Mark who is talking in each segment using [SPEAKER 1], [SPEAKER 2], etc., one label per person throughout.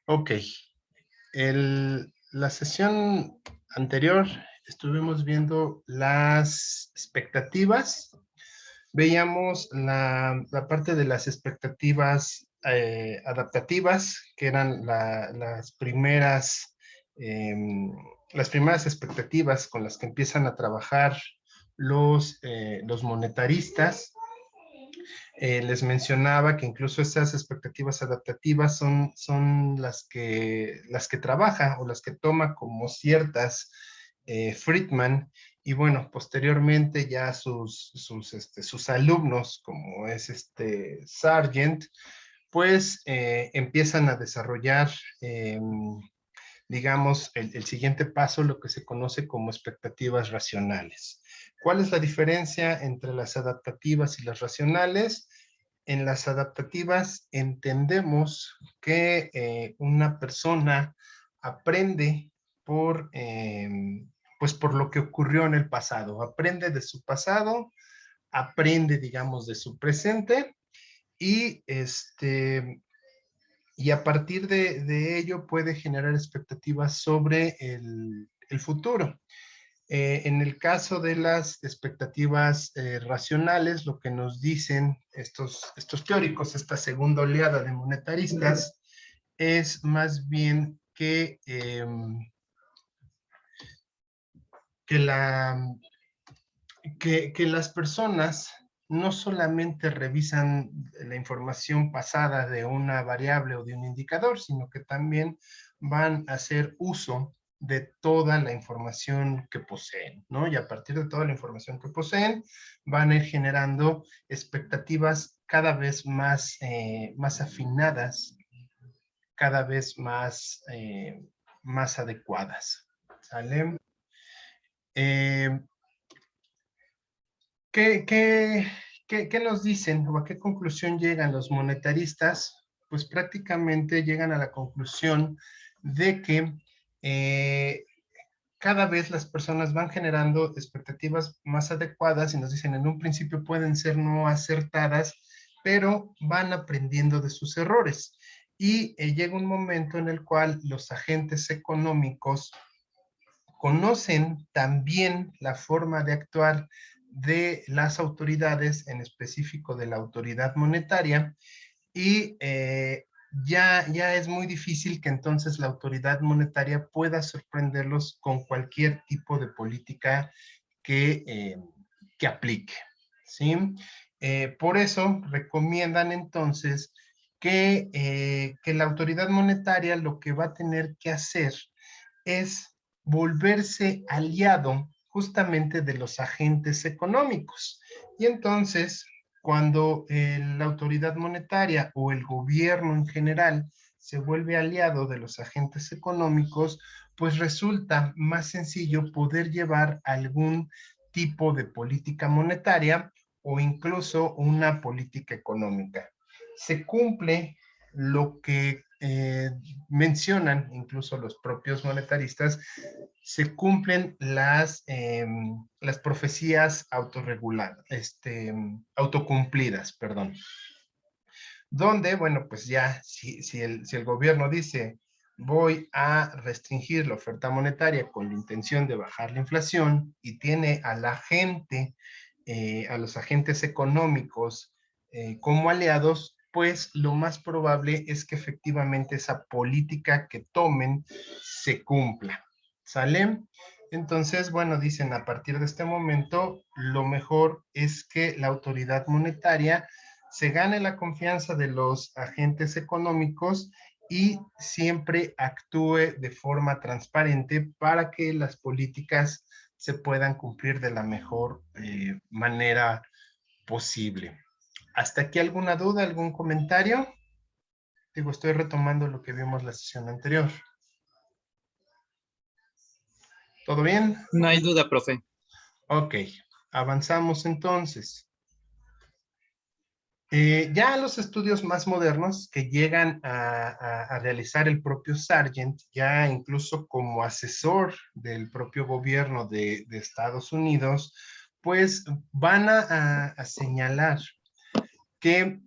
[SPEAKER 1] Ok, la sesión anterior estuvimos viendo las expectativas. Veíamos la parte de las expectativas adaptativas, que eran las primeras expectativas con las que empiezan a trabajar los monetaristas. Les mencionaba que incluso esas expectativas adaptativas son las que trabaja o las que toma como ciertas Friedman. Y bueno, posteriormente ya sus alumnos, como es Sargent, pues empiezan a desarrollar, digamos, el siguiente paso, lo que se conoce como expectativas racionales. ¿Cuál es la diferencia entre las adaptativas y las racionales? En las adaptativas entendemos que una persona aprende por, pues por lo que ocurrió en el pasado, aprende de su pasado, aprende, digamos, de su presente y, y a partir de ello puede generar expectativas sobre el futuro. En el caso de las expectativas racionales, lo que nos dicen estos teóricos, esta segunda oleada de monetaristas, es más bien que, que las personas no solamente revisan la información pasada de una variable o de un indicador, sino que también van a hacer uso de toda la información que poseen, ¿no? Y a partir de toda la información que poseen, van a ir generando expectativas cada vez más afinadas, cada vez más adecuadas, ¿sale? Eh, ¿Qué, qué, qué nos dicen o a qué conclusión llegan los monetaristas? Pues prácticamente llegan a la conclusión de que eh, cada vez las personas van generando expectativas más adecuadas y nos dicen en un principio pueden ser no acertadas, pero van aprendiendo de sus errores. Y llega un momento en el cual los agentes económicos conocen también la forma de actuar de las autoridades, en específico de la autoridad monetaria, y ya es muy difícil que entonces la autoridad monetaria pueda sorprenderlos con cualquier tipo de política que aplique, ¿sí? Por eso recomiendan entonces que la autoridad monetaria lo que va a tener que hacer es volverse aliado justamente de los agentes económicos. Y entonces, cuando la autoridad monetaria o el gobierno en general se vuelve aliado de los agentes económicos, pues resulta más sencillo poder llevar algún tipo de política monetaria o incluso una política económica. Se cumple lo que mencionan incluso los propios monetaristas, se cumplen las profecías autocumplidas, perdón. Donde, bueno, pues ya, si el gobierno dice, voy a restringir la oferta monetaria con la intención de bajar la inflación y tiene a la gente, a los agentes económicos como aliados, pues lo más probable es que efectivamente esa política que tomen se cumpla. ¿Sale? Entonces, bueno, dicen a partir de este momento, lo mejor es que la autoridad monetaria se gane la confianza de los agentes económicos y siempre actúe de forma transparente para que las políticas se puedan cumplir de la mejor manera posible. ¿Hasta aquí alguna duda, algún comentario? Digo, estoy retomando lo que vimos la sesión anterior. ¿Todo bien?
[SPEAKER 2] No hay duda, profe.
[SPEAKER 1] Ok, avanzamos entonces. Ya los estudios más modernos que llegan a realizar el propio Sargent, ya incluso como asesor del propio gobierno de Estados Unidos, pues van a señalar que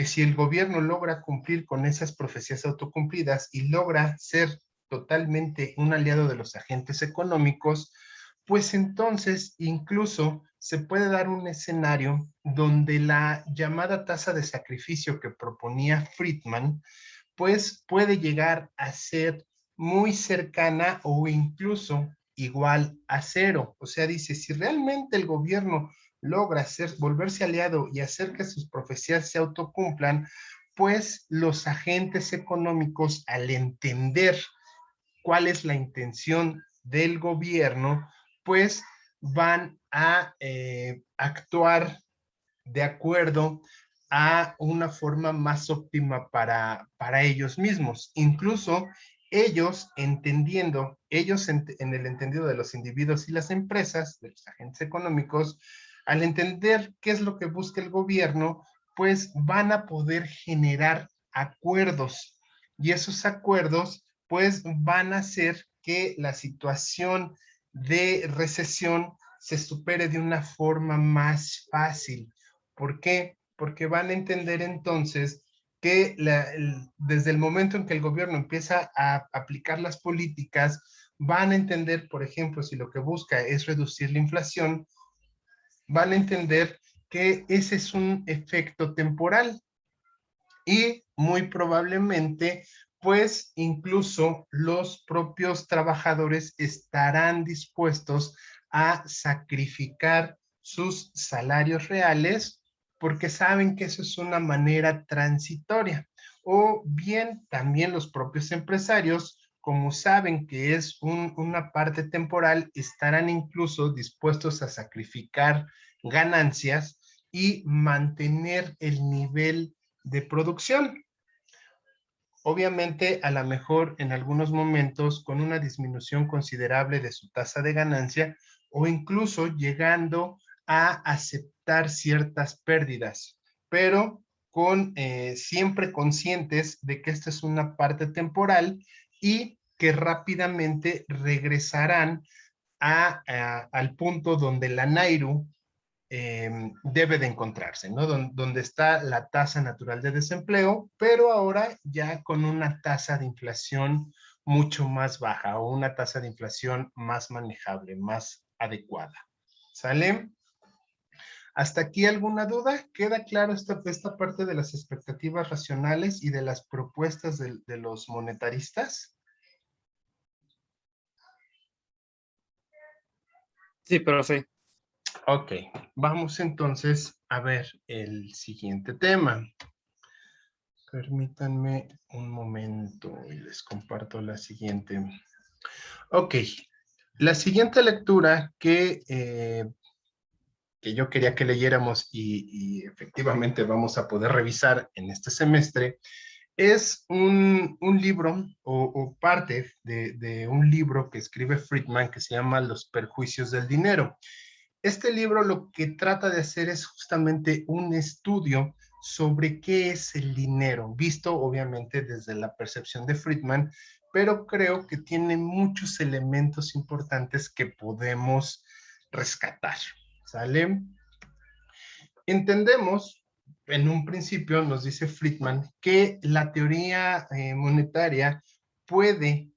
[SPEAKER 1] si el gobierno logra cumplir con esas profecías autocumplidas y logra ser totalmente un aliado de los agentes económicos, pues entonces incluso se puede dar un escenario donde la llamada tasa de sacrificio que proponía Friedman, pues puede llegar a ser muy cercana o incluso igual a cero. O sea, dice, si realmente el gobierno logra volverse aliado y hacer que sus profecías se autocumplan, pues los agentes económicos, al entender cuál es la intención del gobierno, pues van a actuar de acuerdo a una forma más óptima para ellos mismos. Incluso ellos entendiendo, ellos en el entendido de los individuos y las empresas, de los agentes económicos, al entender qué es lo que busca el gobierno, pues van a poder generar acuerdos y esos acuerdos pues van a hacer que la situación de recesión se supere de una forma más fácil. ¿Por qué? Porque van a entender entonces que desde el momento en que el gobierno empieza a aplicar las políticas, van a entender, por ejemplo, si lo que busca es reducir la inflación, van a entender que ese es un efecto temporal y muy probablemente, pues incluso los propios trabajadores estarán dispuestos a sacrificar sus salarios reales porque saben que eso es una manera transitoria. O bien también los propios empresarios, como saben que es una parte temporal, estarán incluso dispuestos a sacrificar ganancias y mantener el nivel de producción. Obviamente, a lo mejor en algunos momentos con una disminución considerable de su tasa de ganancia o incluso llegando a aceptar ciertas pérdidas, pero con siempre conscientes de que esta es una parte temporal y que rápidamente regresarán al punto donde la Nairu debe de encontrarse, ¿no? Donde está la tasa natural de desempleo, pero ahora ya con una tasa de inflación mucho más baja o una tasa de inflación más manejable, más adecuada. ¿Sale? ¿Hasta aquí alguna duda? ¿Queda claro esta parte de las expectativas racionales y de las propuestas de los monetaristas?
[SPEAKER 2] Sí, profe.
[SPEAKER 1] Ok, vamos entonces a ver el siguiente tema. Permítanme un momento y les comparto la siguiente. Ok, la siguiente lectura que yo quería que leyéramos y efectivamente vamos a poder revisar en este semestre es un libro o parte de un libro que escribe Friedman que se llama Los perjuicios del dinero. Este libro lo que trata de hacer es justamente un estudio sobre qué es el dinero, visto obviamente desde la percepción de Friedman, pero creo que tiene muchos elementos importantes que podemos rescatar. ¿Sale? Entendemos, en un principio nos dice Friedman, que la teoría monetaria puede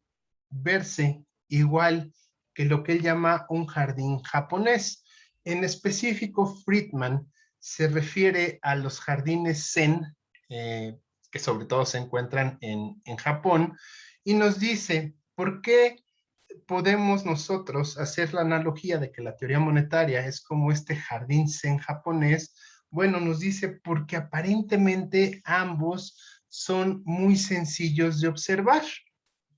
[SPEAKER 1] verse igual que lo que él llama un jardín japonés. En específico, Friedman se refiere a los jardines Zen, que sobre todo se encuentran en Japón, y nos dice, ¿por qué podemos nosotros hacer la analogía de que la teoría monetaria es como este jardín zen japonés? Bueno, nos dice porque aparentemente ambos son muy sencillos de observar,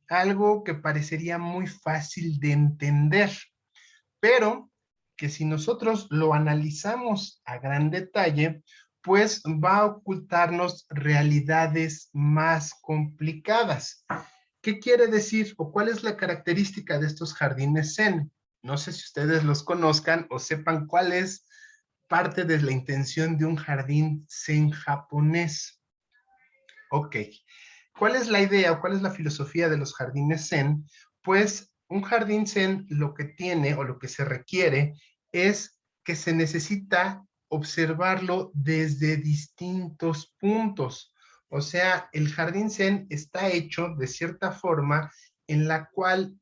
[SPEAKER 1] algo que parecería muy fácil de entender, pero que si nosotros lo analizamos a gran detalle, pues va a ocultarnos realidades más complicadas. ¿Qué quiere decir o cuál es la característica de estos jardines zen? No sé si ustedes los conozcan o sepan cuál es parte de la intención de un jardín zen japonés. Ok, ¿cuál es la idea o cuál es la filosofía de los jardines zen? Pues un jardín zen lo que tiene o lo que se requiere es que se necesita observarlo desde distintos puntos. O sea, el jardín Zen está hecho de cierta forma en la cual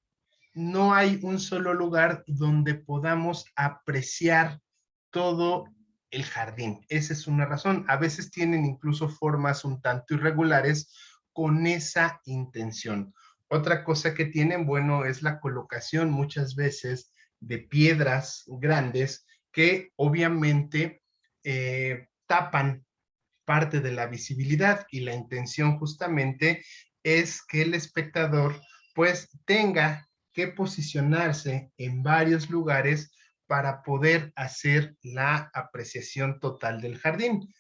[SPEAKER 1] no hay un solo lugar donde podamos apreciar todo el jardín. Esa es una razón. A veces tienen incluso formas un tanto irregulares con esa intención. Otra cosa que tienen, bueno, es la colocación muchas veces de piedras grandes que obviamente tapan parte de la visibilidad, y la intención justamente es que el espectador pues tenga que posicionarse en varios lugares para poder hacer la apreciación total del jardín.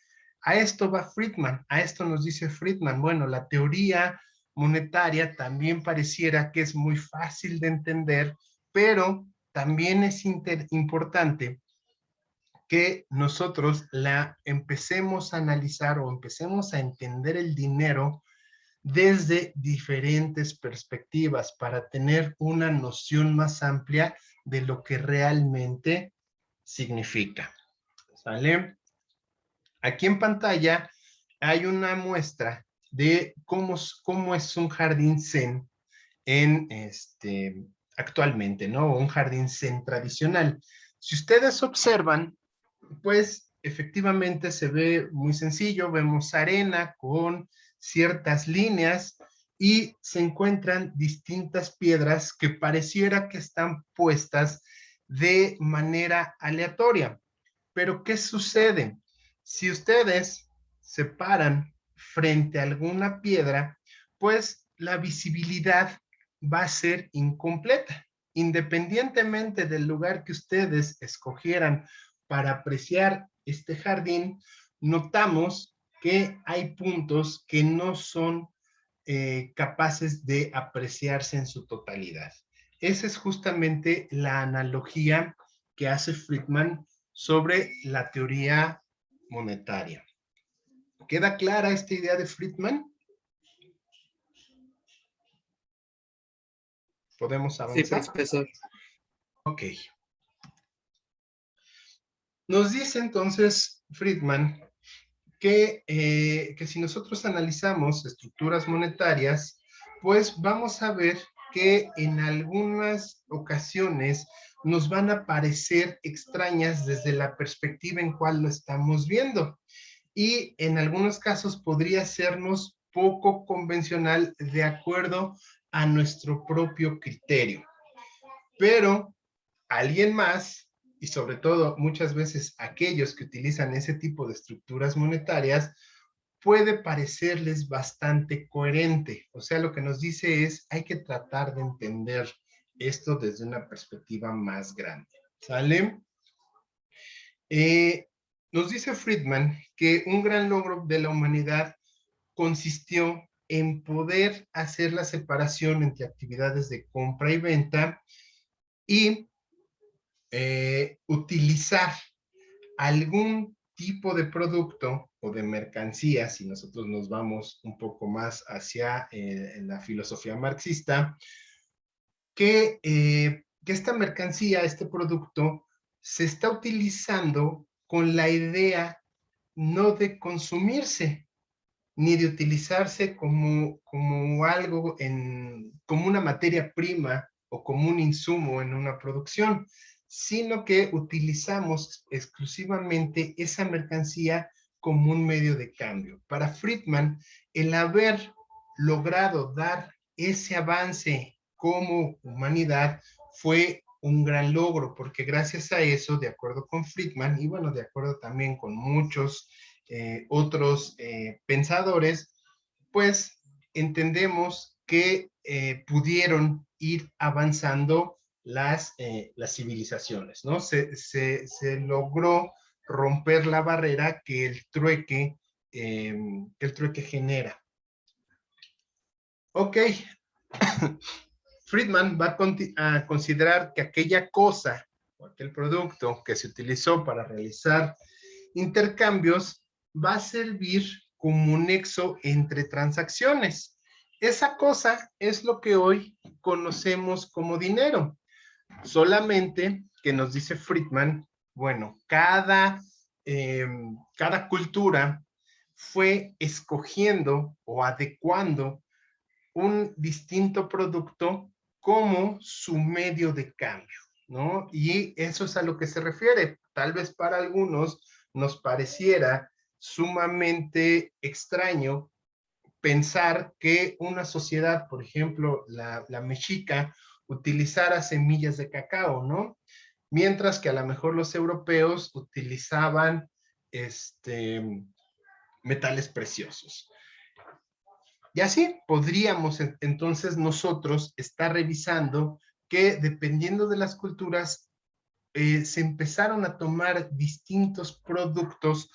[SPEAKER 1] A esto va Friedman, a esto nos dice Friedman, bueno, la teoría monetaria también pareciera que es muy fácil de entender, pero también es importante que nosotros la empecemos a analizar o empecemos a entender el dinero desde diferentes perspectivas para tener una noción más amplia de lo que realmente significa. ¿Sale? Aquí en pantalla hay una muestra de cómo es un jardín zen en actualmente, ¿no? Un jardín zen tradicional. Si ustedes observan, pues efectivamente se ve muy sencillo, vemos arena con ciertas líneas y se encuentran distintas piedras que pareciera que están puestas de manera aleatoria. Pero ¿qué sucede? Si ustedes se paran frente a alguna piedra, pues la visibilidad va a ser incompleta. Independientemente del lugar que ustedes escogieran para apreciar este jardín, notamos que hay puntos que no son capaces de apreciarse en su totalidad. Esa es justamente la analogía que hace Friedman sobre la teoría monetaria. ¿Queda clara esta idea de Friedman? ¿Podemos
[SPEAKER 2] Sí,
[SPEAKER 1] avanzar?
[SPEAKER 2] profesor.
[SPEAKER 1] Ok. Nos dice entonces Friedman que si nosotros analizamos estructuras monetarias, pues vamos a ver que en algunas ocasiones nos van a parecer extrañas desde la perspectiva en cual lo estamos viendo. Y en algunos casos podría sernos poco convencional de acuerdo a nuestro propio criterio. Pero alguien más, y sobre todo muchas veces aquellos que utilizan ese tipo de estructuras monetarias, puede parecerles bastante coherente. O sea, lo que nos dice es, hay que tratar de entender esto desde una perspectiva más grande. ¿Sale? Nos dice Friedman que un gran logro de la humanidad consistió en poder hacer la separación entre actividades de compra y venta y utilizar algún tipo de producto o de mercancía, si nosotros nos vamos un poco más hacia la filosofía marxista, que esta mercancía, este producto, se está utilizando con la idea no de consumirse, ni de utilizarse como algo, como una materia prima o como un insumo en una producción, sino que utilizamos exclusivamente esa mercancía como un medio de cambio. Para Friedman, el haber logrado dar ese avance como humanidad fue un gran logro, porque gracias a eso, de acuerdo con Friedman, y bueno, de acuerdo también con muchos otros pensadores, pues entendemos que pudieron ir avanzando las civilizaciones, ¿no? Se logró romper la barrera que el trueque genera. Ok, Friedman va a considerar que aquella cosa o aquel producto que se utilizó para realizar intercambios va a servir como un nexo entre transacciones. Esa cosa es lo que hoy conocemos como dinero. Solamente que nos dice Friedman, bueno, cada cada cultura fue escogiendo o adecuando un distinto producto como su medio de cambio, ¿no? Y eso es a lo que se refiere. Tal vez para algunos nos pareciera sumamente extraño pensar que una sociedad, por ejemplo, la mexica, utilizara semillas de cacao, ¿no? Mientras que a lo mejor los europeos utilizaban metales preciosos. Y así podríamos entonces nosotros estar revisando que dependiendo de las culturas se empezaron a tomar distintos productos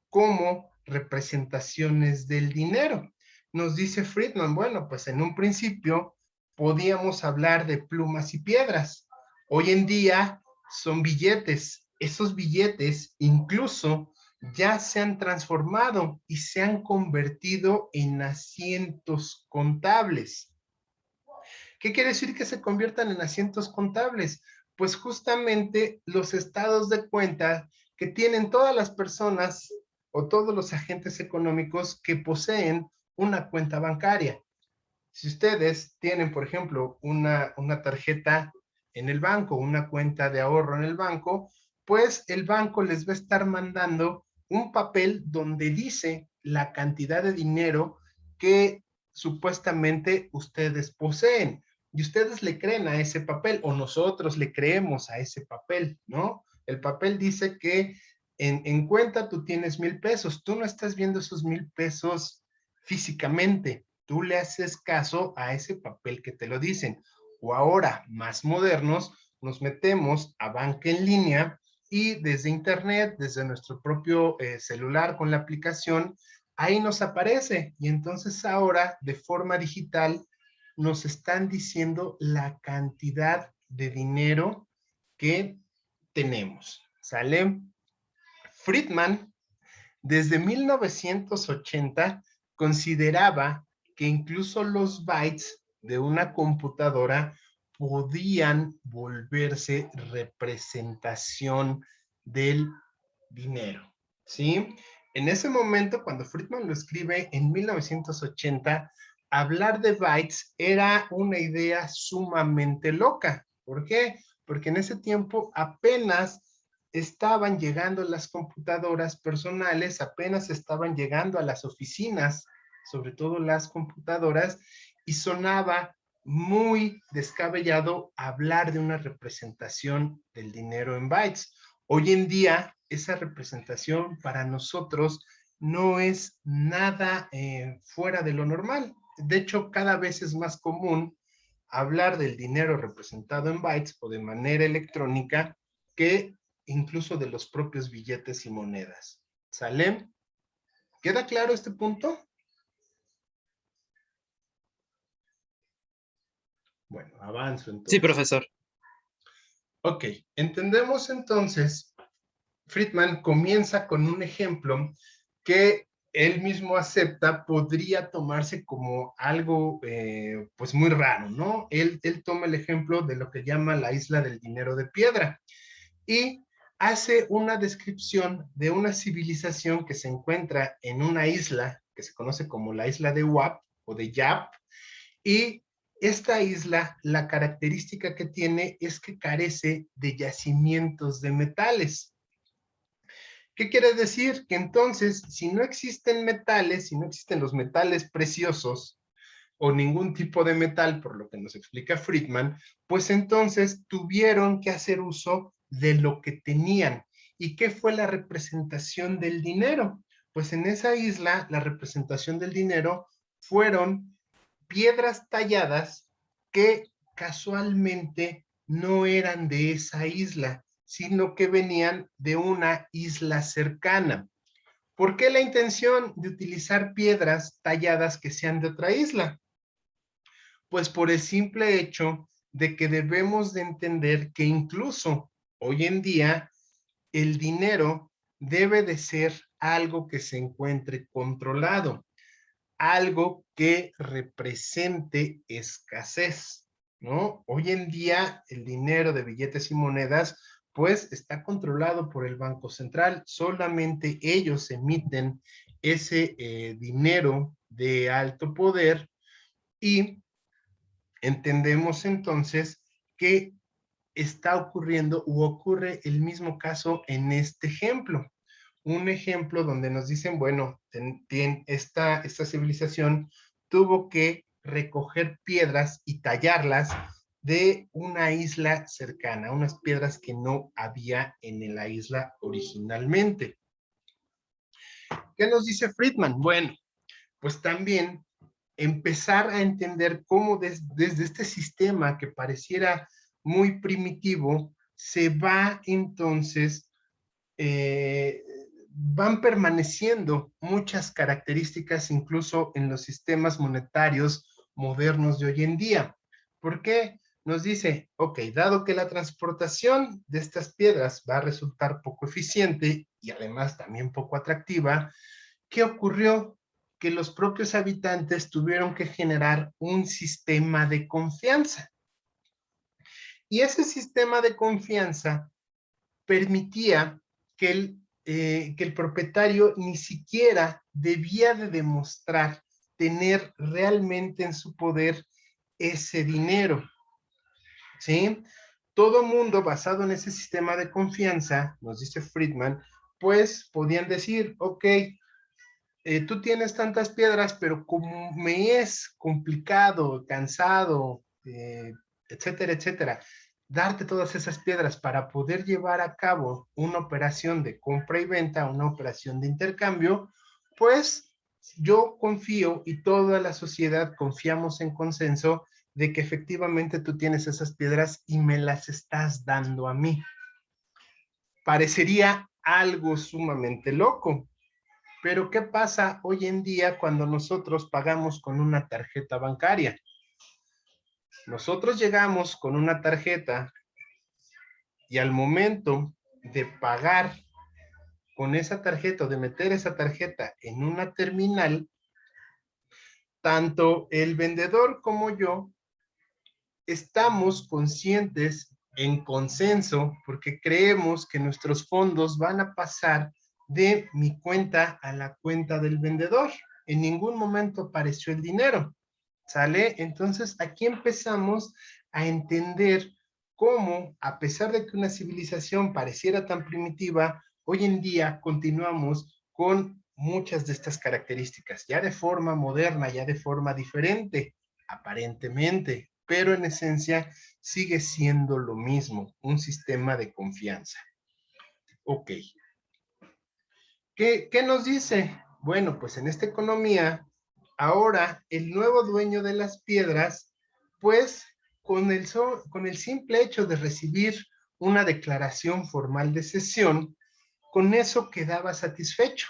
[SPEAKER 1] como representaciones del dinero. Nos dice Friedman, bueno, pues en un principio podíamos hablar de plumas y piedras. Hoy en día son billetes. Esos billetes incluso ya se han transformado y se han convertido en asientos contables. ¿Qué quiere decir que se conviertan en asientos contables? Pues justamente los estados de cuenta que tienen todas las personas o todos los agentes económicos que poseen una cuenta bancaria. Si ustedes tienen, por ejemplo, una tarjeta en el banco, una cuenta de ahorro en el banco, pues el banco les va a estar mandando un papel donde dice la cantidad de dinero que supuestamente ustedes poseen. Y ustedes le creen a ese papel o nosotros le creemos a ese papel, ¿no? El papel dice que en cuenta tú tienes 1,000 pesos. Tú no estás viendo esos 1,000 pesos físicamente. Tú le haces caso a ese papel que te lo dicen. O ahora, más modernos, nos metemos a banca en línea y desde internet, desde nuestro propio celular con la aplicación, ahí nos aparece. Y entonces ahora, de forma digital, nos están diciendo la cantidad de dinero que tenemos. ¿Sale? Friedman, desde 1980, consideraba que incluso los bytes de una computadora podían volverse representación del dinero, ¿sí? En ese momento, cuando Friedman lo escribe en 1980, hablar de bytes era una idea sumamente loca. ¿Por qué? Porque en ese tiempo apenas estaban llegando las computadoras personales, apenas estaban llegando a las oficinas, sobre todo las computadoras, y sonaba muy descabellado hablar de una representación del dinero en bytes. Hoy en día, esa representación para nosotros no es nada fuera de lo normal. De hecho, cada vez es más común hablar del dinero representado en bytes o de manera electrónica que incluso de los propios billetes y monedas. ¿Sale? ¿Queda claro este punto? Bueno, avanzo
[SPEAKER 2] Sí,
[SPEAKER 1] entonces.
[SPEAKER 2] profesor.
[SPEAKER 1] Ok, entendemos entonces, Friedman comienza con un ejemplo que él mismo acepta podría tomarse como algo pues muy raro, ¿no? Él toma el ejemplo de lo que llama la isla del dinero de piedra y hace una descripción de una civilización que se encuentra en una isla que se conoce como la isla de Wap o de Yap, y esta isla, la característica que tiene es que carece de yacimientos de metales. ¿Qué quiere decir? Que entonces, si no existen metales, si no existen los metales preciosos o ningún tipo de metal, por lo que nos explica Friedman, pues entonces tuvieron que hacer uso de lo que tenían. ¿Y qué fue la representación del dinero? Pues en esa isla, la representación del dinero fueron piedras talladas que casualmente no eran de esa isla, sino que venían de una isla cercana. ¿Por qué la intención de utilizar piedras talladas que sean de otra isla? Pues por el simple hecho de que debemos de entender que incluso hoy en día el dinero debe de ser algo que se encuentre controlado, algo que represente escasez, ¿no? Hoy en día el dinero de billetes y monedas pues está controlado por el Banco Central. Solamente ellos emiten ese dinero de alto poder y entendemos entonces que está ocurriendo u ocurre el mismo caso en este ejemplo. Un ejemplo donde nos dicen, bueno, esta civilización tuvo que recoger piedras y tallarlas de una isla cercana, unas piedras que no había en la isla originalmente. ¿Qué nos dice Friedman? Bueno, pues también empezar a entender cómo desde este sistema que pareciera muy primitivo, se va entonces, van permaneciendo muchas características incluso en los sistemas monetarios modernos de hoy en día. ¿Por qué? Nos dice, ok, dado que la transportación de estas piedras va a resultar poco eficiente y además también poco atractiva, ¿qué ocurrió? Que los propios habitantes tuvieron que generar un sistema de confianza. Y ese sistema de confianza permitía que el propietario ni siquiera debía de demostrar tener realmente en su poder ese dinero, ¿sí? Todo mundo basado en ese sistema de confianza, nos dice Friedman, pues podían decir, ok, tú tienes tantas piedras, pero como me es complicado, cansado, etcétera, etcétera, darte todas esas piedras para poder llevar a cabo una operación de compra y venta, una operación de intercambio, pues yo confío y toda la sociedad confiamos en consenso de que efectivamente tú tienes esas piedras y me las estás dando a mí. Parecería algo sumamente loco, pero ¿qué pasa hoy en día cuando nosotros pagamos con una tarjeta bancaria? Nosotros llegamos con una tarjeta y al momento de pagar con esa tarjeta o de meter esa tarjeta en una terminal, tanto el vendedor como yo estamos conscientes en consenso porque creemos que nuestros fondos van a pasar de mi cuenta a la cuenta del vendedor. En ningún momento apareció el dinero. ¿Sale? Entonces aquí empezamos a entender cómo, a pesar de que una civilización pareciera tan primitiva, hoy en día continuamos con muchas de estas características, ya de forma moderna, ya de forma diferente, aparentemente, pero en esencia sigue siendo lo mismo, un sistema de confianza. Ok. ¿Qué nos dice? Bueno, pues en esta economía, ahora el nuevo dueño de las piedras, pues con el simple hecho de recibir una declaración formal de cesión, con eso quedaba satisfecho.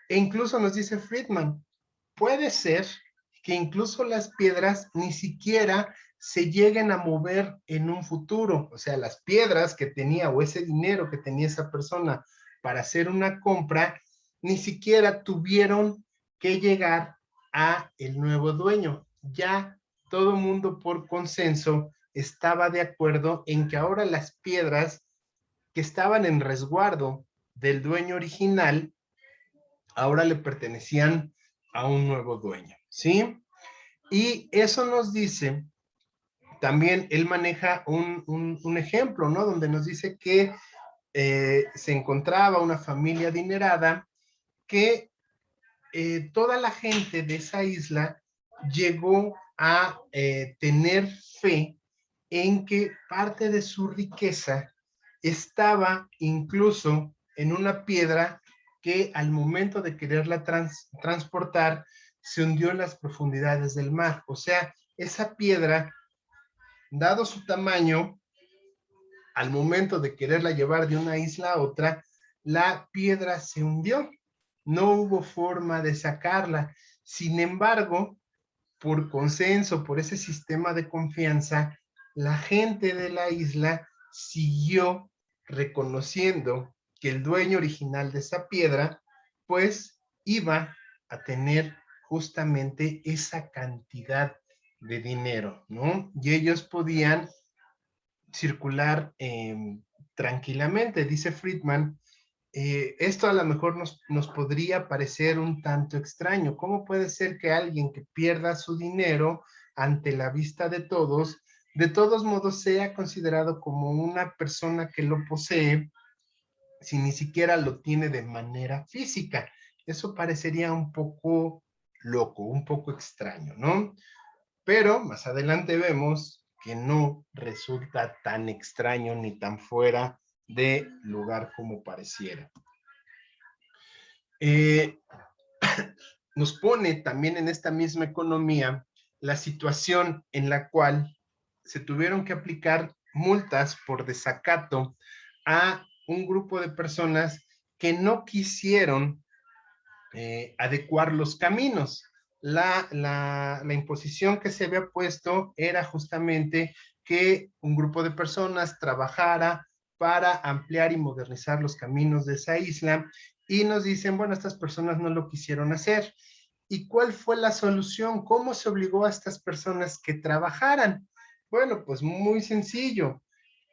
[SPEAKER 1] E incluso nos dice Friedman, puede ser que incluso las piedras ni siquiera se lleguen a mover en un futuro. O sea, las piedras que tenía o ese dinero que tenía esa persona para hacer una compra, ni siquiera tuvieron que llegar a el nuevo dueño. Ya todo mundo por consenso estaba de acuerdo en que ahora las piedras que estaban en resguardo del dueño original ahora le pertenecían a un nuevo dueño, ¿sí? Y eso nos dice, también él maneja un ejemplo, ¿no? Donde nos dice que se encontraba una familia adinerada que toda la gente de esa isla llegó a tener fe en que parte de su riqueza estaba incluso en una piedra que al momento de quererla transportar se hundió en las profundidades del mar. O sea, esa piedra, dado su tamaño, al momento de quererla llevar de una isla a otra, la piedra se hundió. No hubo forma de sacarla. Sin embargo, por consenso, por ese sistema de confianza, la gente de la isla siguió reconociendo que el dueño original de esa piedra, pues iba a tener justamente esa cantidad de dinero, ¿no? Y ellos podían circular tranquilamente. Dice Friedman, esto a lo mejor nos podría parecer un tanto extraño. ¿Cómo puede ser que alguien que pierda su dinero ante la vista de todos modos sea considerado como una persona que lo posee si ni siquiera lo tiene de manera física? Eso parecería un poco loco, un poco extraño, ¿no? Pero más adelante vemos que no resulta tan extraño ni tan fuera de lugar como pareciera. Nos pone también en esta misma economía la situación en la cual se tuvieron que aplicar multas por desacato a un grupo de personas que no quisieron adecuar los caminos. La imposición que se había puesto era justamente que un grupo de personas trabajara para ampliar y modernizar los caminos de esa isla, y nos dicen, bueno, estas personas no lo quisieron hacer. ¿Y cuál fue la solución? ¿Cómo se obligó a estas personas que trabajaran? Bueno, pues muy sencillo.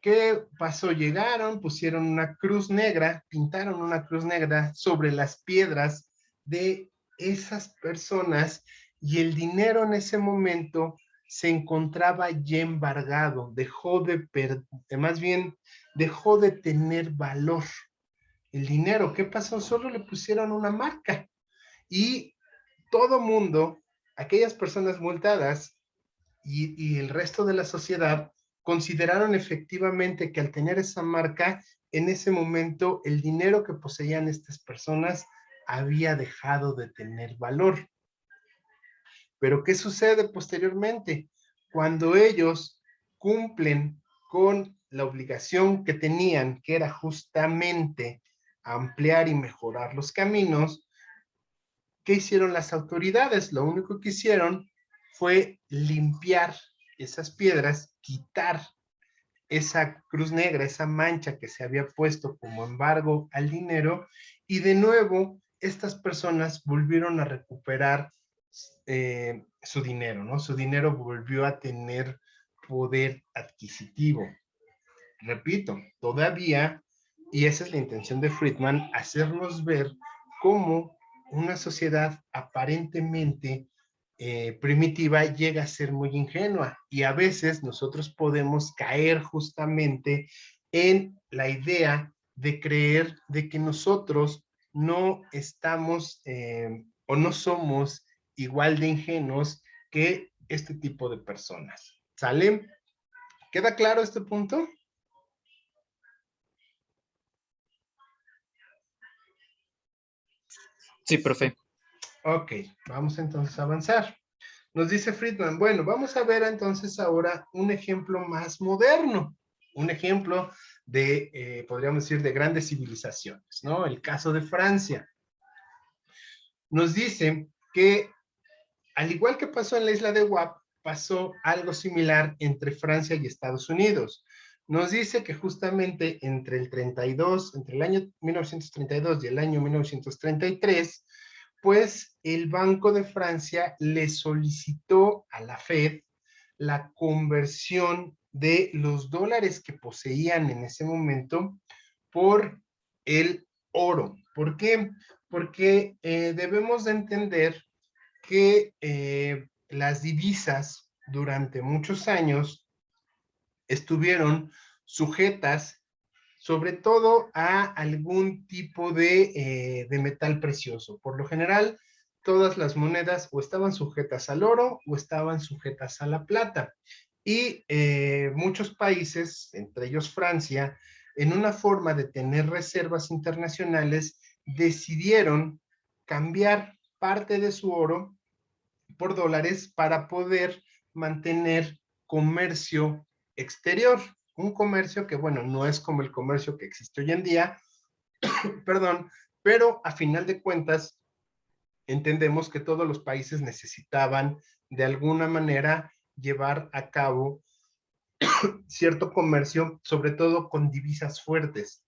[SPEAKER 1] ¿Qué pasó? Llegaron, pusieron una cruz negra, pintaron una cruz negra sobre las piedras de esas personas, y el dinero en ese momento se encontraba ya embargado, más bien dejó de tener valor. El dinero, ¿qué pasó? Solo le pusieron una marca, y todo mundo, aquellas personas multadas y el resto de la sociedad, consideraron efectivamente que al tener esa marca, en ese momento el dinero que poseían estas personas había dejado de tener valor. Pero ¿qué sucede posteriormente? Cuando ellos cumplen con la obligación que tenían, que era justamente ampliar y mejorar los caminos, ¿qué hicieron las autoridades? Lo único que hicieron fue limpiar esas piedras, quitar esa cruz negra, esa mancha que se había puesto como embargo al dinero, y de nuevo estas personas volvieron a recuperar su dinero, ¿no? Su dinero volvió a tener poder adquisitivo. Repito, todavía, y esa es la intención de Friedman, hacernos ver cómo una sociedad aparentemente primitiva llega a ser muy ingenua, y a veces nosotros podemos caer justamente en la idea de creer de que nosotros no estamos o no somos igual de ingenuos que este tipo de personas. ¿Sale? ¿Queda claro este punto?
[SPEAKER 2] Sí, profe.
[SPEAKER 1] Ok, vamos entonces a avanzar. Nos dice Friedman, bueno, vamos a ver entonces ahora un ejemplo más moderno, un ejemplo de, podríamos decir, de grandes civilizaciones, ¿no? El caso de Francia. Nos dice que, al igual que pasó en la isla de Wap, pasó algo similar entre Francia y Estados Unidos. Nos dice que justamente entre entre el año 1932 y el año 1933, pues el Banco de Francia le solicitó a la Fed la conversión de los dólares que poseían en ese momento por el oro. ¿Por qué? Porque debemos de entender que las divisas durante muchos años estuvieron sujetas sobre todo a algún tipo de metal precioso. Por lo general, todas las monedas o estaban sujetas al oro o estaban sujetas a la plata. Y muchos países, entre ellos Francia, en una forma de tener reservas internacionales, decidieron cambiar parte de su oro por dólares para poder mantener comercio exterior. Un comercio que, bueno, no es como el comercio que existe hoy en día, perdón, pero a final de cuentas entendemos que todos los países necesitaban de alguna manera llevar a cabo cierto comercio, sobre todo con divisas fuertes,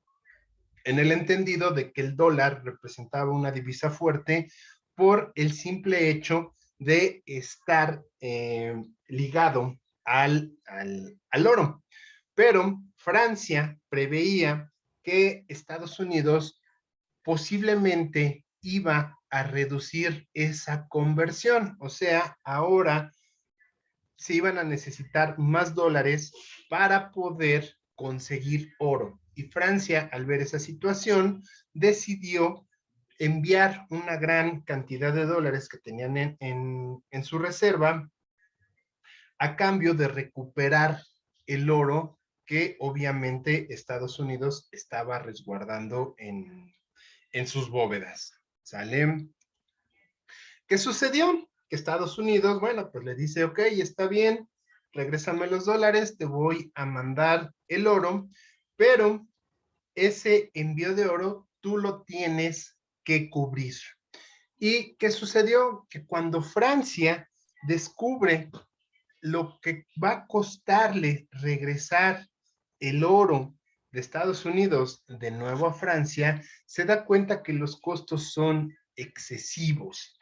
[SPEAKER 1] en el entendido de que el dólar representaba una divisa fuerte por el simple hecho de estar ligado al oro. Pero Francia preveía que Estados Unidos posiblemente iba a reducir esa conversión, o sea, ahora se iban a necesitar más dólares para poder conseguir oro. Y Francia, al ver esa situación, decidió enviar una gran cantidad de dólares que tenían en su reserva a cambio de recuperar el oro que obviamente Estados Unidos estaba resguardando en sus bóvedas. ¿Sale? ¿Qué sucedió? Que Estados Unidos, bueno, pues le dice, ok, está bien, regrésame los dólares, te voy a mandar el oro, pero ese envío de oro tú lo tienes que cubrir. ¿Y qué sucedió? Que cuando Francia descubre lo que va a costarle regresar el oro de Estados Unidos de nuevo a Francia, se da cuenta que los costos son excesivos.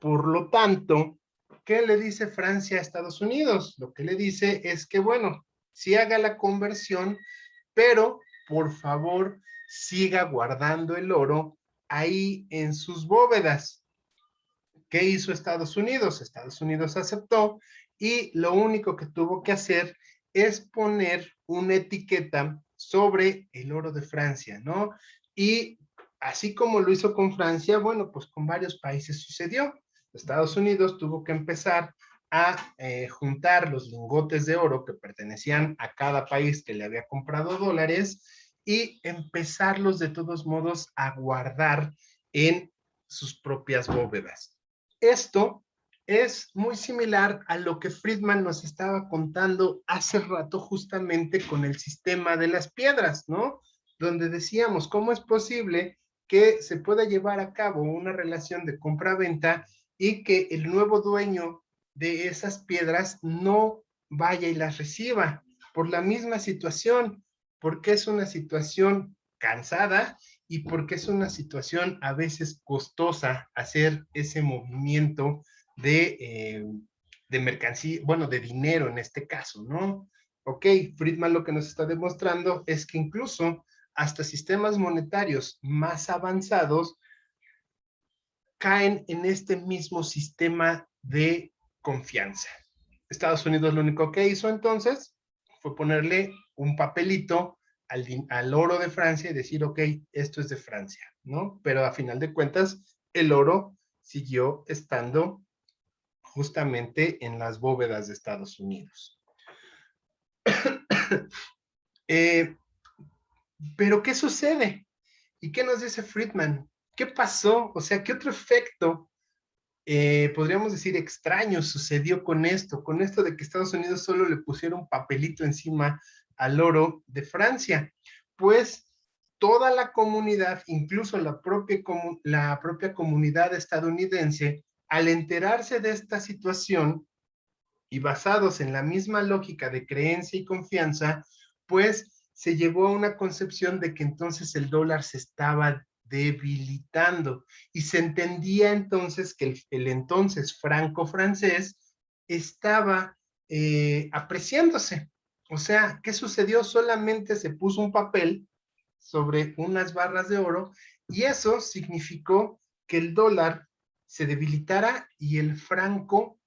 [SPEAKER 1] Por lo tanto, ¿qué le dice Francia a Estados Unidos? Lo que le dice es que, bueno, sí haga la conversión, pero por favor siga guardando el oro ahí en sus bóvedas. ¿Qué hizo Estados Unidos? Estados Unidos aceptó y lo único que tuvo que hacer es poner una etiqueta sobre el oro de Francia, ¿no? Y así como lo hizo con Francia, bueno, pues con varios países sucedió. Estados Unidos tuvo que empezar a juntar los lingotes de oro que pertenecían a cada país que le había comprado dólares y empezarlos de todos modos a guardar en sus propias bóvedas. Esto es muy similar a lo que Friedman nos estaba contando hace rato justamente con el sistema de las piedras, ¿no? Donde decíamos, ¿cómo es posible que se pueda llevar a cabo una relación de compra-venta y que el nuevo dueño de esas piedras no vaya y las reciba? Por la misma situación, porque es una situación cansada y porque es una situación a veces costosa hacer ese movimiento de mercancía, bueno, de dinero en este caso, ¿no? Ok, Friedman lo que nos está demostrando es que incluso hasta sistemas monetarios más avanzados caen en este mismo sistema de confianza. Estados Unidos lo único que hizo entonces fue ponerle un papelito al oro de Francia y decir, ok, esto es de Francia, ¿no? Pero a final de cuentas, el oro siguió estando justamente en las bóvedas de Estados Unidos. eh, pero, ¿qué sucede? ¿Y qué nos dice Friedman? ¿Qué pasó? O sea, ¿qué otro efecto podríamos decir extraño sucedió con esto de que Estados Unidos solo le pusiera un papelito encima al oro de Francia? Pues toda la comunidad, incluso la propia comunidad estadounidense, al enterarse de esta situación y basados en la misma lógica de creencia y confianza, pues se llegó a una concepción de que entonces el dólar se estaba debilitando y se entendía entonces que el entonces franco francés estaba apreciándose. O sea, ¿qué sucedió? Solamente se puso un papel sobre unas barras de oro y eso significó que el dólar se debilitara y el franco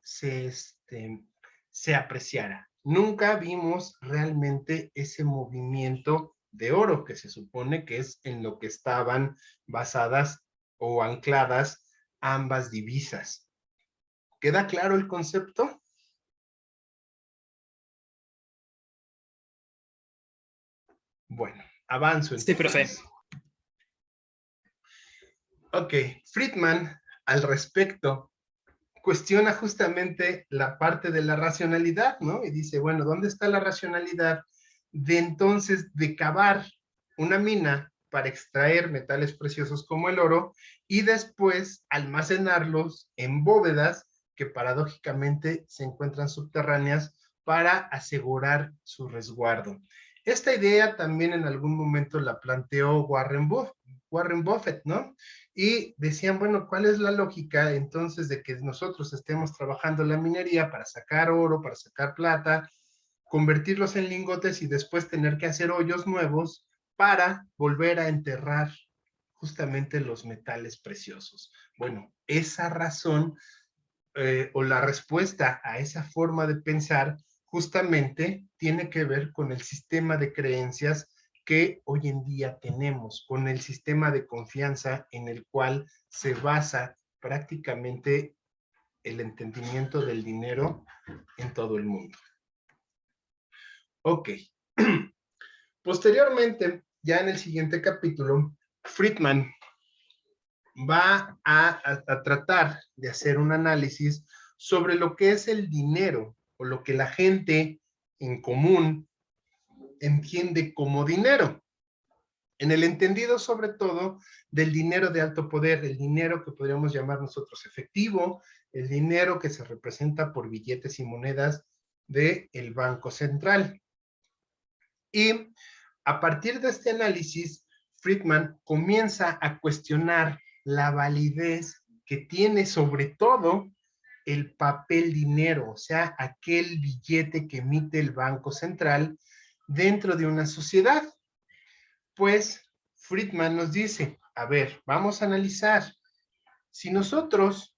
[SPEAKER 1] se apreciara. Nunca vimos realmente ese movimiento de oro que se supone que es en lo que estaban basadas o ancladas ambas divisas. ¿Queda claro el concepto? Bueno, avanzo
[SPEAKER 2] Sí, profe.
[SPEAKER 1] entonces. Ok, Friedman al respecto cuestiona justamente la parte de la racionalidad, ¿no? Y dice, bueno, ¿dónde está la racionalidad de entonces de cavar una mina para extraer metales preciosos como el oro y después almacenarlos en bóvedas que paradójicamente se encuentran subterráneas para asegurar su resguardo? Esta idea también en algún momento la planteó Warren Buffett, ¿no? Y decían, bueno, ¿cuál es la lógica entonces de que nosotros estemos trabajando la minería para sacar oro, para sacar plata, convertirlos en lingotes y después tener que hacer hoyos nuevos para volver a enterrar justamente los metales preciosos. Bueno, esa razón o la respuesta a esa forma de pensar justamente tiene que ver con el sistema de creencias que hoy en día tenemos, con el sistema de confianza en el cual se basa prácticamente el entendimiento del dinero en todo el mundo. Ok. Posteriormente, ya en el siguiente capítulo, Friedman va a tratar de hacer un análisis sobre lo que es el dinero o lo que la gente en común entiende como dinero. En el entendido sobre todo del dinero de alto poder, el dinero que podríamos llamar nosotros efectivo, el dinero que se representa por billetes y monedas del Banco Central. Y a partir de este análisis, Friedman comienza a cuestionar la validez que tiene sobre todo el papel dinero, o sea, aquel billete que emite el Banco Central dentro de una sociedad. Pues Friedman nos dice, a ver, vamos a analizar, si si a nosotros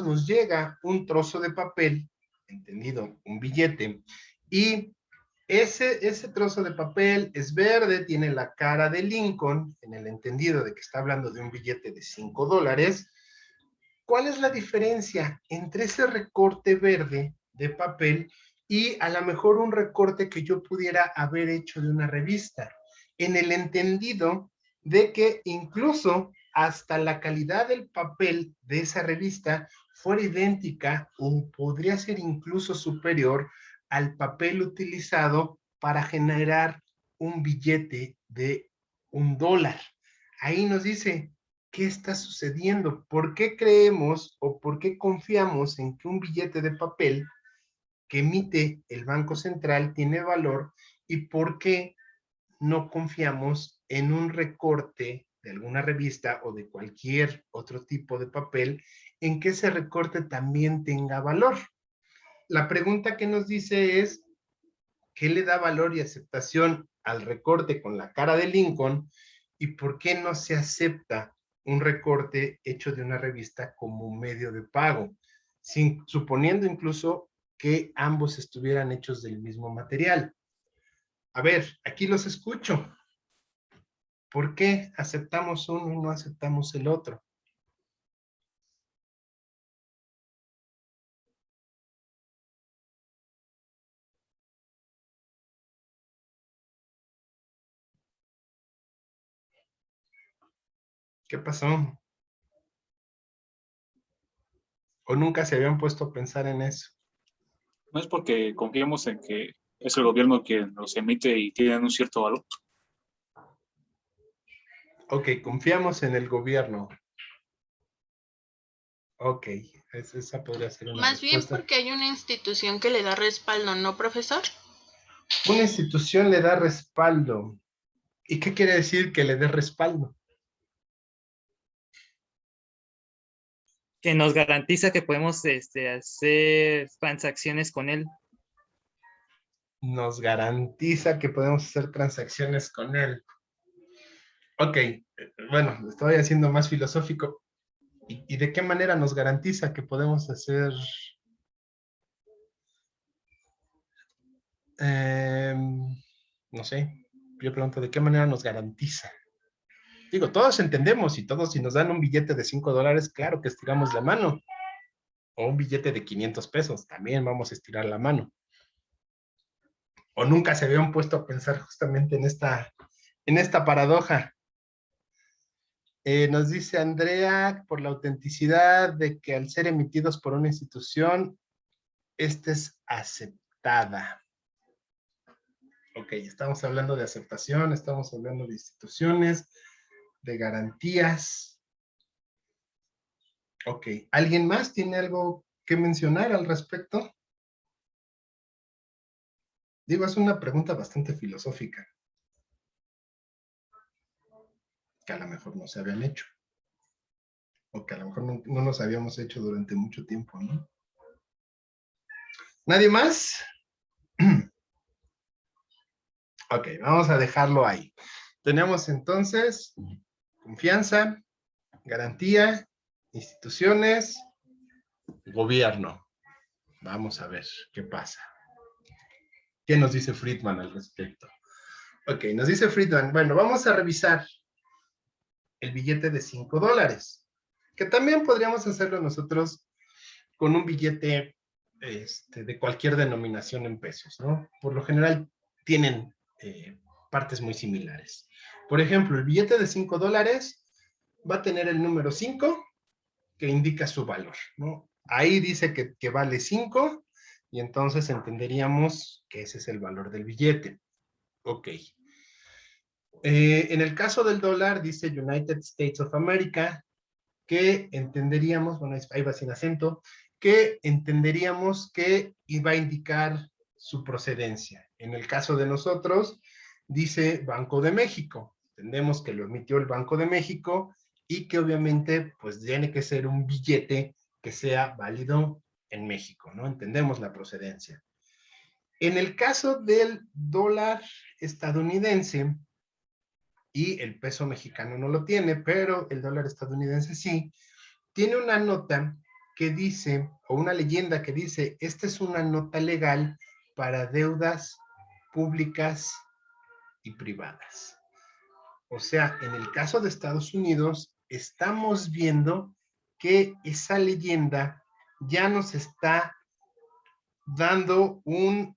[SPEAKER 1] nos llega un trozo de papel, entendido, un billete, y ese trozo de papel es verde, tiene la cara de Lincoln, en el entendido de que está hablando de un billete de $5. ¿Cuál es la diferencia entre ese recorte verde de papel y a lo mejor un recorte que yo pudiera haber hecho de una revista? En el entendido de que incluso hasta la calidad del papel de esa revista fuera idéntica o podría ser incluso superior al papel utilizado para generar un billete de $1. Ahí nos dice, ¿qué está sucediendo? ¿Por qué creemos o por qué confiamos en que un billete de papel que emite el Banco Central tiene valor y por qué no confiamos en un recorte de alguna revista o de cualquier otro tipo de papel en que ese recorte también tenga valor? La pregunta que nos dice es, ¿qué le da valor y aceptación al recorte con la cara de Lincoln y por qué no se acepta un recorte hecho de una revista como un medio de pago, suponiendo incluso que ambos estuvieran hechos del mismo material? A ver, aquí los escucho. ¿Por qué aceptamos uno y no aceptamos el otro? ¿Qué pasó? ¿O nunca se habían puesto a pensar en eso?
[SPEAKER 2] No es porque confiemos en que es el gobierno quien los emite y tienen un cierto valor.
[SPEAKER 1] Ok, confiamos en el gobierno. Ok, esa podría ser una
[SPEAKER 3] Más bien
[SPEAKER 1] respuesta.
[SPEAKER 3] porque hay una institución que le da respaldo, ¿no, profesor?
[SPEAKER 1] Una institución le da respaldo. ¿Y qué quiere decir que le dé respaldo?
[SPEAKER 4] Que nos garantiza que podemos hacer transacciones con él.
[SPEAKER 1] Nos garantiza que podemos hacer transacciones con él. Ok, bueno, estoy haciendo más filosófico. ¿Y de qué manera nos garantiza que podemos hacer... no sé, yo pregunto, ¿de qué manera nos garantiza? Digo, todos entendemos y todos si nos dan un billete de $5, claro que estiramos la mano. O un billete de 500 pesos, también vamos a estirar la mano. O nunca se habían puesto a pensar justamente en esta paradoja. Nos dice Andrea, por la autenticidad de que al ser emitidos por una institución, esta es aceptada. Ok, estamos hablando de aceptación, estamos hablando de instituciones, de garantías. Ok, ¿alguien más tiene algo que mencionar al respecto? Digo, es una pregunta bastante filosófica, que a lo mejor no se habían hecho, o que a lo mejor no nos habíamos hecho durante mucho tiempo, ¿no? ¿Nadie más? Ok, vamos a dejarlo ahí. Tenemos entonces confianza, garantía, instituciones, gobierno. Vamos a ver qué pasa. ¿Qué nos dice Friedman al respecto? Ok, nos dice Friedman, bueno, vamos a revisar el billete de $5, que también podríamos hacerlo nosotros con un billete de cualquier denominación en pesos, ¿no? Por lo general tienen partes muy similares. Por ejemplo, el billete de $5 va a tener el número 5, que indica su valor, ¿no? Ahí dice que vale 5, y entonces entenderíamos que ese es el valor del billete. Ok. En el caso del dólar, dice United States of America, que entenderíamos, bueno, ahí va sin acento, que entenderíamos que iba a indicar su procedencia. En el caso de nosotros, dice Banco de México. Entendemos que lo emitió el Banco de México y que obviamente pues tiene que ser un billete que sea válido en México, ¿no? Entendemos la procedencia. En el caso del dólar estadounidense, y el peso mexicano no lo tiene, pero el dólar estadounidense sí, tiene una nota que dice, o una leyenda que dice, esta es una nota legal para deudas públicas y privadas. O sea, en el caso de Estados Unidos, estamos viendo que esa leyenda ya nos está dando una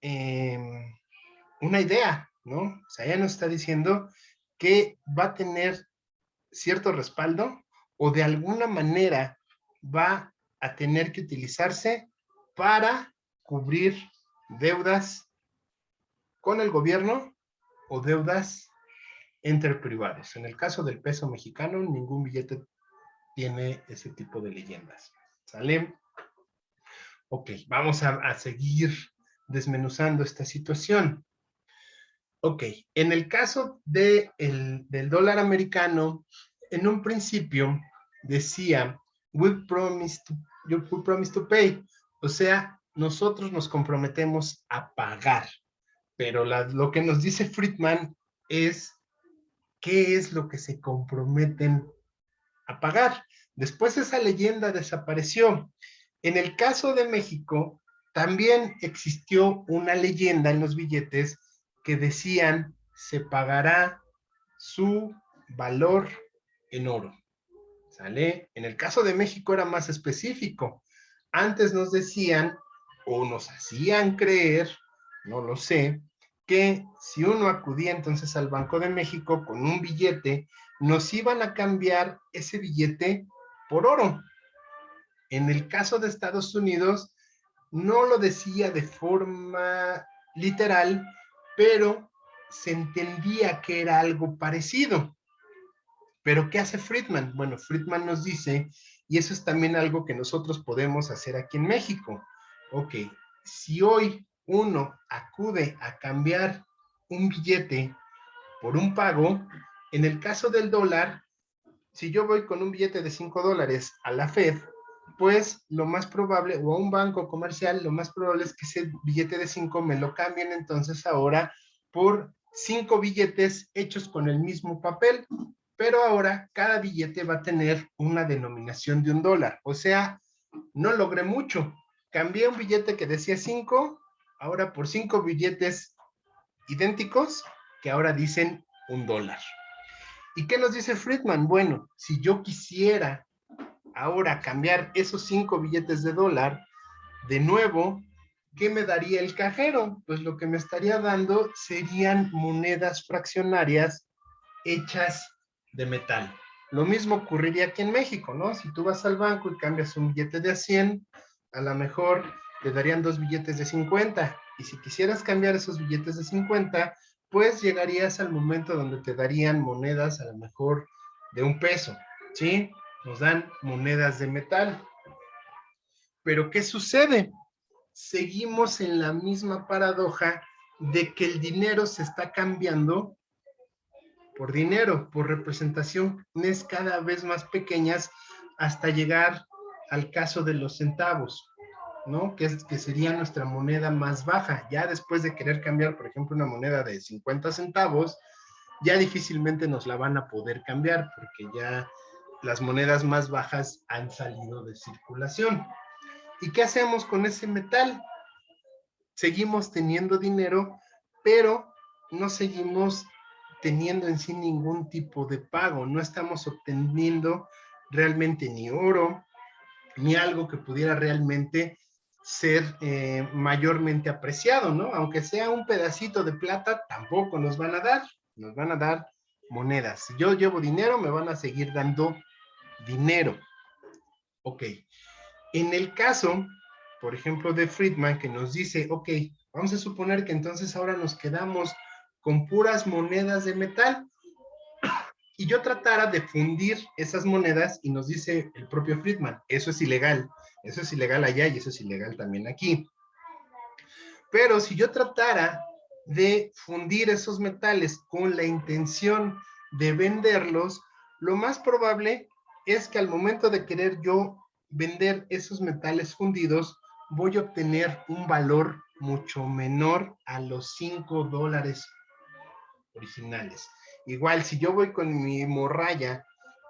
[SPEAKER 1] idea, ¿no? O sea, ya nos está diciendo que va a tener cierto respaldo o de alguna manera va a tener que utilizarse para cubrir deudas con el gobierno o deudas entre privados. En el caso del peso mexicano, ningún billete tiene ese tipo de leyendas. ¿Sale? Ok, vamos a seguir desmenuzando esta situación. Ok, en el caso del dólar americano, en un principio decía, we promise to pay, o sea, nosotros nos comprometemos a pagar, pero lo que nos dice Friedman es, ¿qué es lo que se comprometen a pagar? Después esa leyenda desapareció. En el caso de México, también existió una leyenda en los billetes que decían se pagará su valor en oro. ¿Sale? En el caso de México era más específico. Antes nos decían o nos hacían creer, no lo sé, que si uno acudía entonces al Banco de México con un billete, nos iban a cambiar ese billete por oro. En el caso de Estados Unidos, no lo decía de forma literal, pero se entendía que era algo parecido. ¿Pero qué hace Friedman? Bueno, Friedman nos dice, y eso es también algo que nosotros podemos hacer aquí en México. Ok, si hoy uno acude a cambiar un billete por un pago, en el caso del dólar, si yo voy con un billete de $5 a la Fed, pues lo más probable, o a un banco comercial, lo más probable es que ese billete de 5 me lo cambien entonces ahora por 5 billetes hechos con el mismo papel, pero ahora cada billete va a tener una denominación de $1. O sea, no logré mucho. Cambié un billete que decía 5, ahora por 5 billetes idénticos que ahora dicen $1. ¿Y qué nos dice Friedman? Bueno, si yo quisiera ahora cambiar esos 5 billetes de dólar, de nuevo, ¿qué me daría el cajero? Pues lo que me estaría dando serían monedas fraccionarias hechas de metal. Lo mismo ocurriría aquí en México, ¿no? Si tú vas al banco y cambias un billete de 100, a lo mejor te darían 2 billetes de 50. Y si quisieras cambiar esos billetes de 50, pues llegarías al momento donde te darían monedas a lo mejor de $1, ¿sí? Nos dan monedas de metal. Pero ¿qué sucede? Seguimos en la misma paradoja de que el dinero se está cambiando por dinero, por representaciones cada vez más pequeñas hasta llegar al caso de los centavos. ¿no? Que sería nuestra moneda más baja. Ya después de querer cambiar, por ejemplo, una moneda de 50 centavos, ya difícilmente nos la van a poder cambiar porque ya las monedas más bajas han salido de circulación. ¿Y qué hacemos con ese metal? Seguimos teniendo dinero, pero no seguimos teniendo en sí ningún tipo de pago. No estamos obteniendo realmente ni oro, ni algo que pudiera realmente ser mayormente apreciado, ¿no? Aunque sea un pedacito de plata, tampoco nos van a dar monedas. Si yo llevo dinero, me van a seguir dando dinero. Ok. En el caso, por ejemplo, de Friedman, que nos dice, ok, vamos a suponer que entonces ahora nos quedamos con puras monedas de metal, y yo tratara de fundir esas monedas, y nos dice el propio Friedman, eso es ilegal allá y eso es ilegal también aquí. Pero si yo tratara de fundir esos metales con la intención de venderlos, lo más probable es que al momento de querer yo vender esos metales fundidos, voy a obtener un valor mucho menor a los $5 originales. Igual, si yo voy con mi morralla,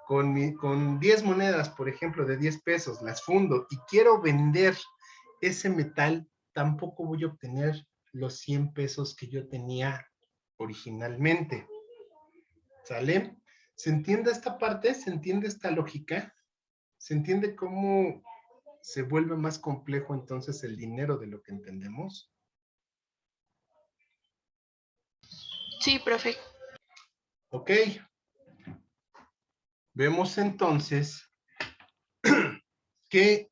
[SPEAKER 1] con 10 monedas, por ejemplo, de 10 pesos, las fundo y quiero vender ese metal, tampoco voy a obtener los 100 pesos que yo tenía originalmente. ¿Sale? ¿Se entiende esta parte? ¿Se entiende esta lógica? ¿Se entiende cómo se vuelve más complejo entonces el dinero de lo que entendemos?
[SPEAKER 3] Sí, profe.
[SPEAKER 1] Ok. Vemos entonces que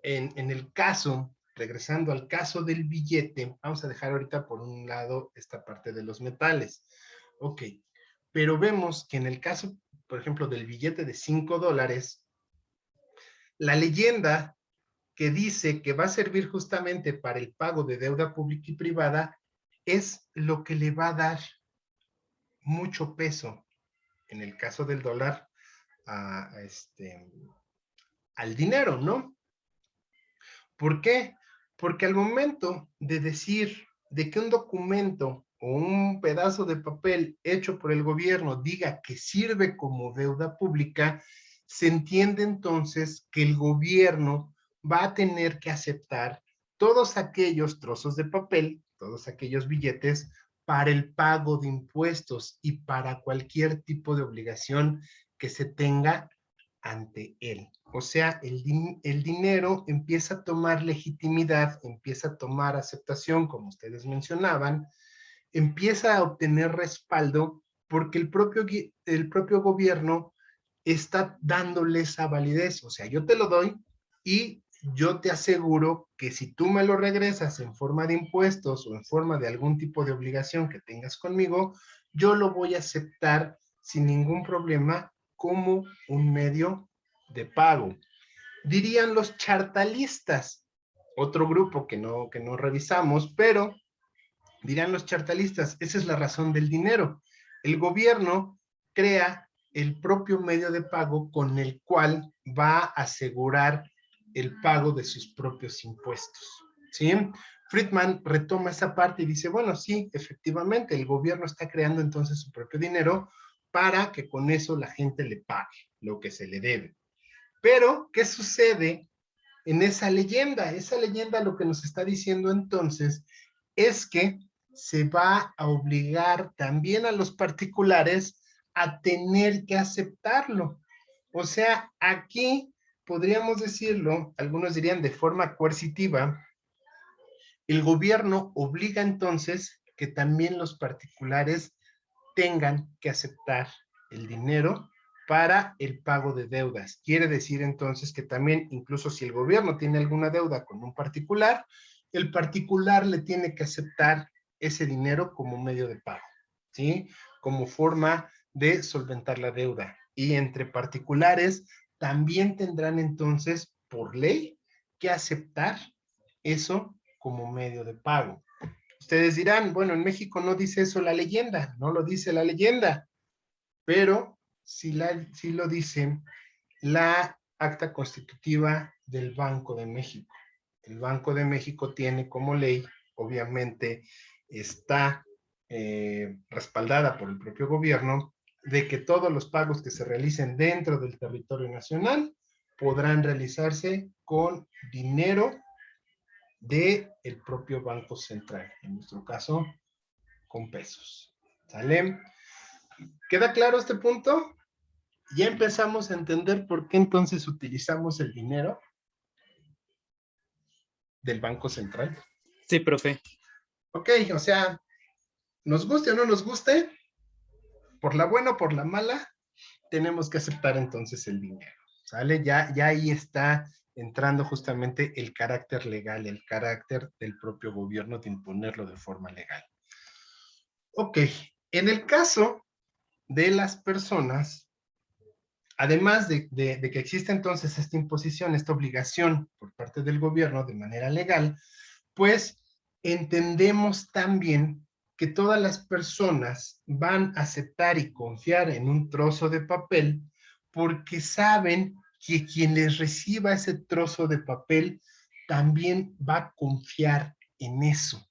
[SPEAKER 1] en el caso, regresando al caso del billete, vamos a dejar ahorita por un lado esta parte de los metales. Ok, pero vemos que en el caso, por ejemplo, del billete de $5, la leyenda que dice que va a servir justamente para el pago de deuda pública y privada es lo que le va a dar mucho peso, en el caso del dólar, al dinero, ¿no? ¿Por qué? Porque al momento de decir de que un documento o un pedazo de papel hecho por el gobierno diga que sirve como deuda pública, se entiende entonces que el gobierno va a tener que aceptar todos aquellos trozos de papel, todos aquellos billetes para el pago de impuestos y para cualquier tipo de obligación que se tenga ante él. O sea, el dinero empieza a tomar legitimidad, empieza a tomar aceptación, como ustedes mencionaban, empieza a obtener respaldo porque el propio gobierno está dándole esa validez. O sea, yo te lo doy y yo te aseguro que si tú me lo regresas en forma de impuestos o en forma de algún tipo de obligación que tengas conmigo, yo lo voy a aceptar sin ningún problema como un medio de pago. Dirían los chartalistas, otro grupo que no revisamos, pero dirán los chartalistas, esa es la razón del dinero. El gobierno crea el propio medio de pago con el cual va a asegurar el pago de sus propios impuestos. ¿Sí? Friedman retoma esa parte y dice, bueno, sí, efectivamente, el gobierno está creando entonces su propio dinero para que con eso la gente le pague lo que se le debe. Pero, ¿qué sucede en esa leyenda? Esa leyenda lo que nos está diciendo entonces es que se va a obligar también a los particulares a tener que aceptarlo. O sea, aquí podríamos decirlo, algunos dirían de forma coercitiva, el gobierno obliga entonces que también los particulares tengan que aceptar el dinero para el pago de deudas. Quiere decir entonces que también, incluso si el gobierno tiene alguna deuda con un particular, el particular le tiene que aceptar ese dinero como medio de pago, ¿sí? Como forma de solventar la deuda. Y entre particulares también tendrán entonces, por ley, que aceptar eso como medio de pago. Ustedes dirán, bueno, en México no dice eso la leyenda, no lo dice la leyenda, pero sí lo dice la acta constitutiva del Banco de México. el Banco de México tiene como ley, obviamente está respaldada por el propio gobierno, de que todos los pagos que se realicen dentro del territorio nacional podrán realizarse con dinero del propio Banco Central, en nuestro caso, con pesos. ¿Sale? ¿Queda claro este punto? Ya empezamos a entender por qué entonces utilizamos el dinero del Banco Central.
[SPEAKER 4] Sí, profe.
[SPEAKER 1] Ok, o sea, nos guste o no nos guste, por la buena o por la mala, tenemos que aceptar entonces el dinero. ¿Sale? Ya ahí está entrando justamente el carácter legal, el carácter del propio gobierno de imponerlo de forma legal. Ok, en el caso de las personas, además de que existe entonces esta imposición, esta obligación por parte del gobierno de manera legal, pues entendemos también que todas las personas van a aceptar y confiar en un trozo de papel porque saben que quien les reciba ese trozo de papel también va a confiar en eso.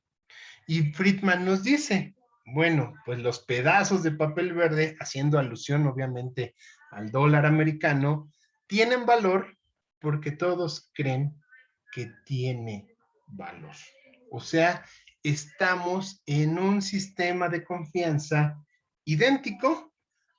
[SPEAKER 1] Y Friedman nos dice, bueno, pues los pedazos de papel verde, haciendo alusión obviamente al dólar americano, tienen valor porque todos creen que tiene valor. O sea, estamos en un sistema de confianza idéntico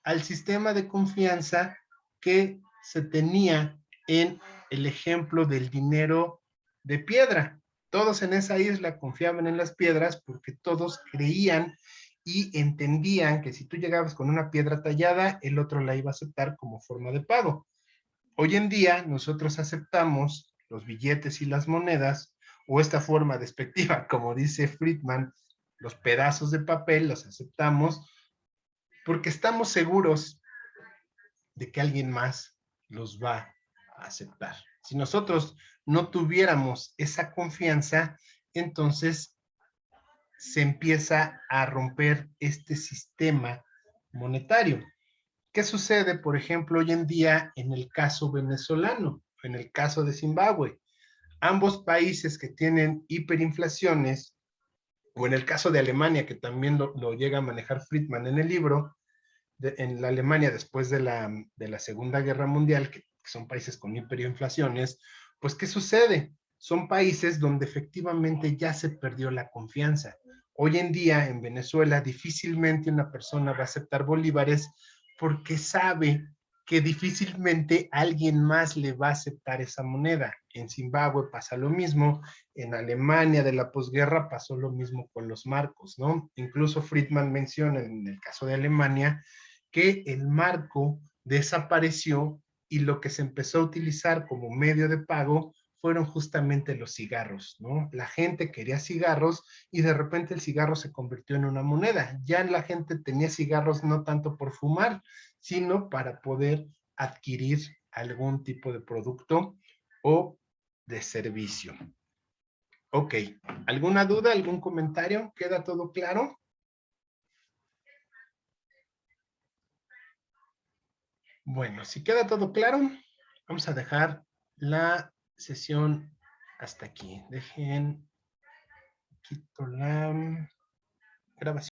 [SPEAKER 1] al sistema de confianza que se tenía en el ejemplo del dinero de piedra. Todos en esa isla confiaban en las piedras porque todos creían y entendían que si tú llegabas con una piedra tallada, el otro la iba a aceptar como forma de pago. Hoy en día nosotros aceptamos los billetes y las monedas, o esta forma despectiva, como dice Friedman, los pedazos de papel los aceptamos porque estamos seguros de que alguien más los va a aceptar. Si nosotros no tuviéramos esa confianza, entonces se empieza a romper este sistema monetario. ¿Qué sucede, por ejemplo, hoy en día en el caso venezolano, en el caso de Zimbabue? Ambos países que tienen hiperinflaciones, o en el caso de Alemania, que también lo llega a manejar Friedman en el libro, en la Alemania después de la Segunda Guerra Mundial, que son países con hiperinflaciones, pues ¿qué sucede? Son países donde efectivamente ya se perdió la confianza. Hoy en día en Venezuela difícilmente una persona va a aceptar bolívares porque sabe que difícilmente alguien más le va a aceptar esa moneda. En Zimbabue pasa lo mismo, en Alemania de la posguerra pasó lo mismo con los marcos, ¿no? Incluso Friedman menciona en el caso de Alemania que el marco desapareció y lo que se empezó a utilizar como medio de pago fueron justamente los cigarros, ¿no? La gente quería cigarros y de repente el cigarro se convirtió en una moneda. Ya la gente tenía cigarros no tanto por fumar, sino para poder adquirir algún tipo de producto o de servicio. Ok, ¿alguna duda, algún comentario? ¿Queda todo claro? Bueno, si queda todo claro, vamos a dejar la sesión hasta aquí. Dejen, quito la grabación.